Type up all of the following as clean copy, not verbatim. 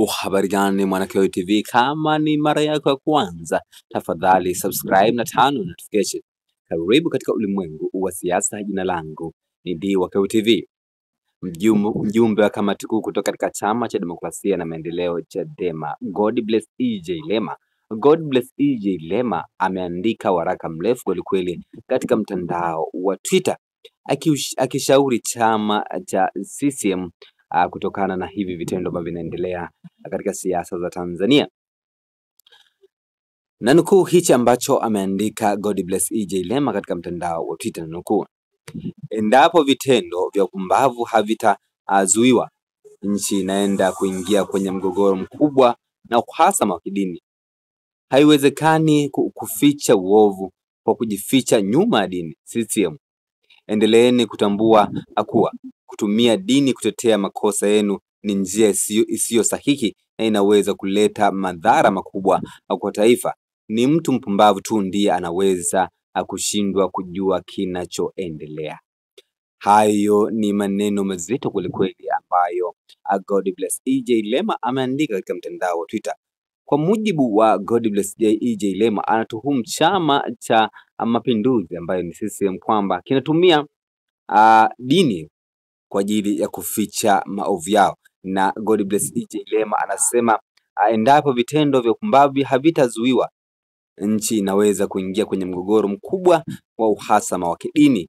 Habari gani Mwanakeo TV, kama ni mara yako ya kwanza, tafadhali subscribe na turn on notification. Karibu katika ulimwengu wa siasa. Jina langu ni Diwakeo TV. Mjumbe wa kamati kuu kutoka katika Chama cha Demokrasia na Maendeleo Chadema, Godbless E.J. Lema. Godbless E.J. Lema ameandika waraka mrefu kwelikweli katika mtandao wa Twitter akishauri chama cha CCM kutokana na hivi vitendo ambavyo vinaendelea katika siasa za Tanzania. Na nukuu hichi ambacho ameandika Godbless E.J. Lema katika mtandao wa Twitter, nukuu: endapo vitendo vya upumbavu havitazuiwa, nchi inaenda kuingia kwenye mgogoro mkubwa na uhasama wa kidini. Haiwezekani kuficha uovu kwa kujificha nyuma ya dini. CCM, endeleeni kutambua kuwa kutumia dini kutetea makosa yenu ni njia isiyo sahihi na inaweza kuleta madhara makubwa kwa taifa. Ni mtu mpumbavu tu ndiye anaweza kushindwa kujua kinachoendelea. Hayo ni maneno mazito kwelikweli ambayo Godbless E.J. Lema ameandika katika mtandao wa Twitter. Kwa mujibu wa Godbless E.J. Lema, anatuhumu Chama cha Mapinduzi ambayo ni CCM kwamba kinatumia dini kwa ajili ya kuficha maovu yao. Na Godbless E.J. Lema anasema endapo vitendo vya upumbavu havitazuiwa, nchi inaweza kuingia kwenye mgogoro mkubwa wa uhasama wa kidini.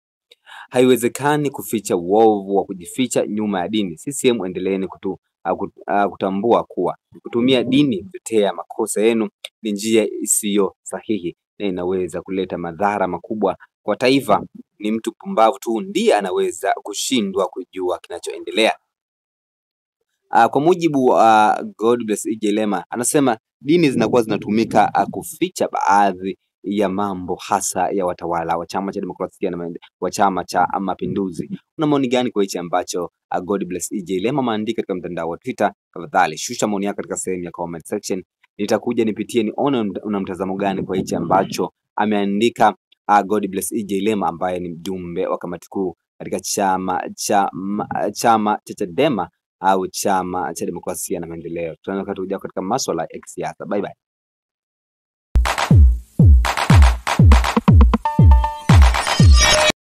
Haiwezekani kuficha uovu wa kujificha nyuma ya dini. CCM, endeleeni kutambua kuwa kutumia dini kutetea makosa yenu ni njia isiyo sahihi na inaweza kuleta madhara makubwa kwa taifa. Ni mtu pumbavu tu ndiye anaweza kushindwa kujua kinachoendelea. Kwa mujibu wa Godbless E.J. Lema anasema dini zinakuwa zinatumika kuficha baadhi ya mambo hasa ya watawala wa Chama cha Demokrasia na Maendeleo, wa Chama cha Mapinduzi. Una maoni gani kwa hichi ambacho Godbless E.J. Lema ameandika katika mtandao wa Twitter? Tafadhali shusha maoni yako katika sehemu ya comment section. Nitakuja nipitie nione una mtazamo gani kwa hichi ambacho ameandika Godbless E.J. Lema ambaye ni mjumbe wa kamati kuu katika chama cha Chadema au Chama cha Demokrasia na Maendeleo. Tunaona katika masuala ya kisiasa. Bye bye.